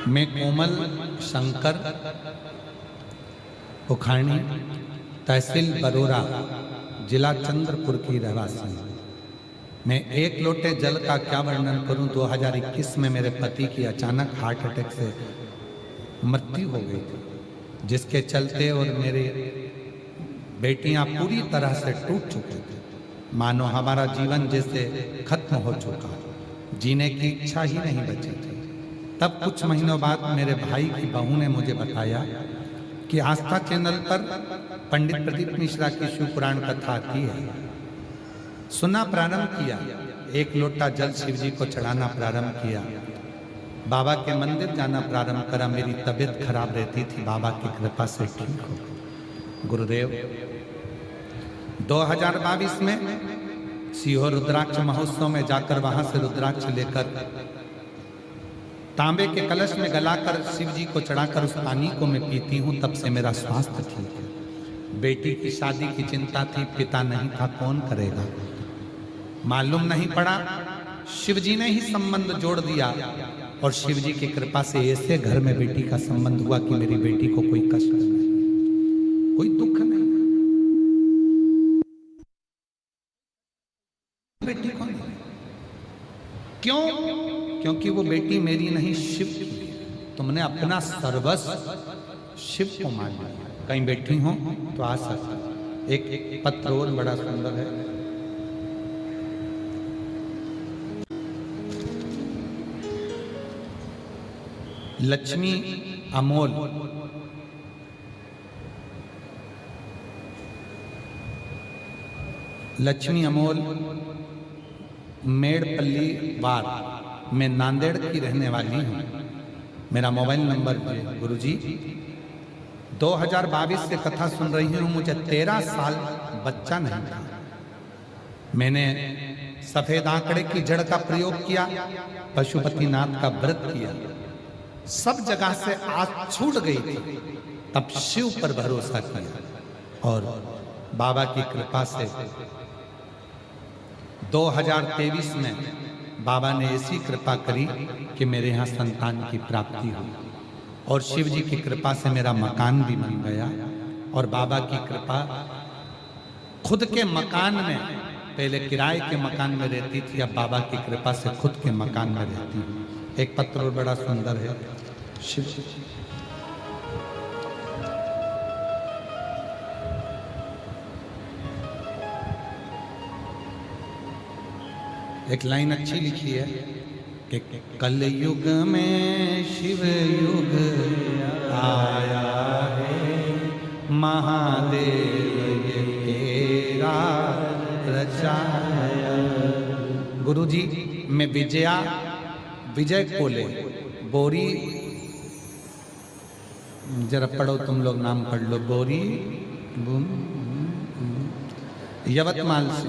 मैं कोमल शंकर उखाणी तहसील बरोरा जिला चंद्रपुर की रहवासी हूँ। मैं एक लोटे जल का क्या वर्णन करूं। 2021 में मेरे पति की अचानक हार्ट अटैक से मृत्यु हो गई थी, जिसके चलते और मेरे बेटियां पूरी तरह से टूट चुके थे। मानो हमारा जीवन जैसे खत्म हो चुका, जीने की इच्छा ही नहीं बची थी। तब कुछ महीनों बाद मेरे भाई की बहू ने मुझे बताया कि आस्था चैनल पर पंडित प्रदीप मिश्रा की शिव पुराण कथा आती है। सुना, प्रारंभ किया, एक लोटा जल शिव जी को चढ़ाना प्रारंभ किया, बाबा के मंदिर जाना प्रारंभ करा। मेरी तबीयत खराब रहती थी, बाबा की कृपा से ठीक हो। गुरुदेव 2022 में सीहोर रुद्राक्ष महोत्सव में जाकर वहां से रुद्राक्ष लेकर तांबे के कलश में गलाकर शिव जी को चढ़ाकर उस पानी को मैं पीती हूँ। तब से मेरा स्वास्थ्य ठीक है। बेटी की शादी की चिंता थी, पिता नहीं था, कौन करेगा, मालूम नहीं पड़ा। शिव जी ने ही संबंध जोड़ दिया और शिव जी की कृपा से ऐसे घर में बेटी का संबंध हुआ कि मेरी बेटी को कोई कष्ट नहीं, कोई दुख नहीं। बेटी को नहीं। क्यों? क्योंकि वो बेटी मेरी नहीं, शिव की है। तुमने अपना सर्वस्व शिव को मान लिया। कहीं बैठी हो तो आ सकता। एक पत्र और बड़ा सुंदर है। लक्ष्मी अमोल, लक्ष्मी अमोल मेड़पल्ली वार, मैं नांदेड़ की रहने वाली हूँ। मेरा मोबाइल नंबर है। गुरुजी 2022 से कथा सुन रही हूँ। मुझे 13 साल बच्चा नहीं था। मैंने सफेद आंकड़े की जड़ का प्रयोग किया, पशुपतिनाथ का व्रत किया, सब जगह से आस छूट गई थी। तब शिव पर भरोसा किया और बाबा की कृपा से 2023 में बाबा ने ऐसी कृपा करी कि मेरे यहाँ संतान की प्राप्ति हुई और शिव जी की कृपा से मेरा मकान भी बन गया। और बाबा की कृपा, खुद के मकान में, पहले किराए के मकान में रहती थी, अब बाबा की कृपा से खुद के मकान में रहती हूँ। एक पत्र और बड़ा सुंदर है। शिव एक लाइन अच्छी लिखी है कि कल युग में शिव युग आया है, महादेव ये तेरा रचाया। गुरुजी मैं विजय कोले बोरी, जरा पढ़ो तुम लोग, नाम पढ़ लो। बोरी यवतमाल से।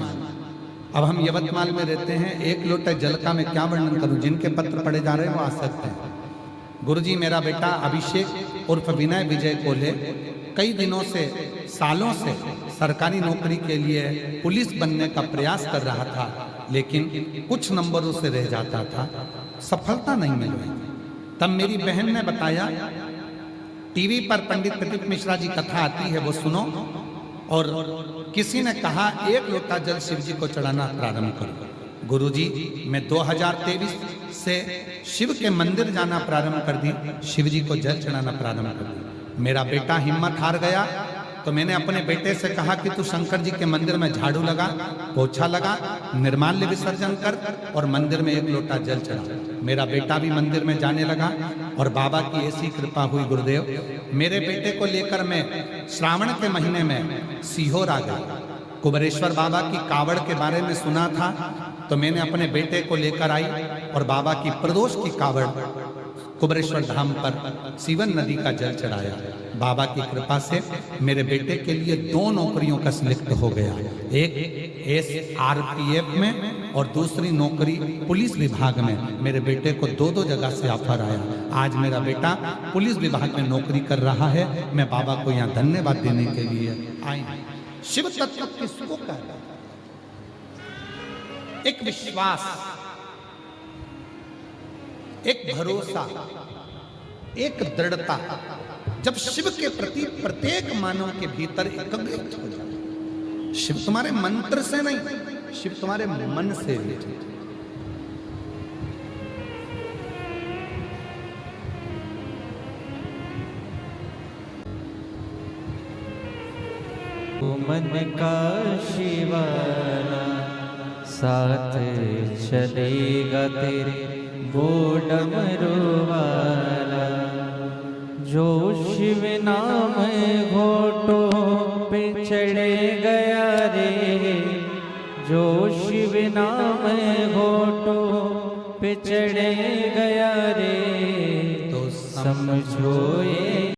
अब हम यवतमाल में रहते हैं। एक लोटा जल का मैं क्या वर्णन करूं। जिनके पत्र पढ़े जा रहे हैं वो आ सकते हैं। गुरुजी मेरा बेटा अभिषेक उर्फ विनय विजय कोले कई दिनों से, सालों से सरकारी नौकरी के लिए पुलिस बनने का प्रयास कर रहा था, लेकिन कुछ नंबरों से रह जाता था, सफलता नहीं मिल रही। तब मेरी बहन ने बताया, टीवी पर पंडित प्रदीप मिश्रा जी कथा आती है, वो सुनो। और किसी ने कहा एक लोटा जल शिव जी को चढ़ाना प्रारंभ करो। गुरुजी मैं 2023 से शिव के मंदिर जाना प्रारंभ कर दी, शिव जी को जल चढ़ाना प्रारंभ कर दी। मेरा बेटा हिम्मत हार गया तो मैंने अपने बेटे से कहा कि तू शंकर जी के मंदिर में झाड़ू लगा, पोछा लगा, निर्माल्य विसर्जन कर और मंदिर में एक लोटा जल चढ़ा। मेरा बेटा भी मंदिर में जाने लगा और बाबा की ऐसी कृपा हुई। गुरुदेव मेरे बेटे को लेकर मैं श्रावण के महीने में सीहोर आ गया। कुबरेश्वर बाबा की कावड़ के बारे में सुना था तो मैंने अपने बेटे को लेकर आई और बाबा की प्रदोष की कावड़ कुबरेश्वर धाम पर सीवन नदी का जल चढ़ाया। बाबा की कृपा से मेरे बेटे के लिए 2 नौकरियों का सिलेक्ट हो गया, एक SRPF में और दूसरी नौकरी पुलिस विभाग में। मेरे बेटे को 2 जगह से ऑफर आया। आज मेरा बेटा पुलिस विभाग में नौकरी कर रहा है। मैं बाबा को यहाँ धन्यवाद देने के लिए आई। शिव तत्व किसको कहता है? एक विश्वास, एक भरोसा, एक दृढ़ता, जब शिव के प्रति प्रत्येक मानव के भीतर एकाग्रित हो जाए। शिव तुम्हारे मंत्र से नहीं, शिव तुम्हारे मन से भी। मन का शिवाला साथ चलेगा तेरे वो डमरू वाला, जो शिव नाम घोटों पे चढ़े गया रे, जो शिव नाम घोटों पे चढ़े गया रे, तो समझो ये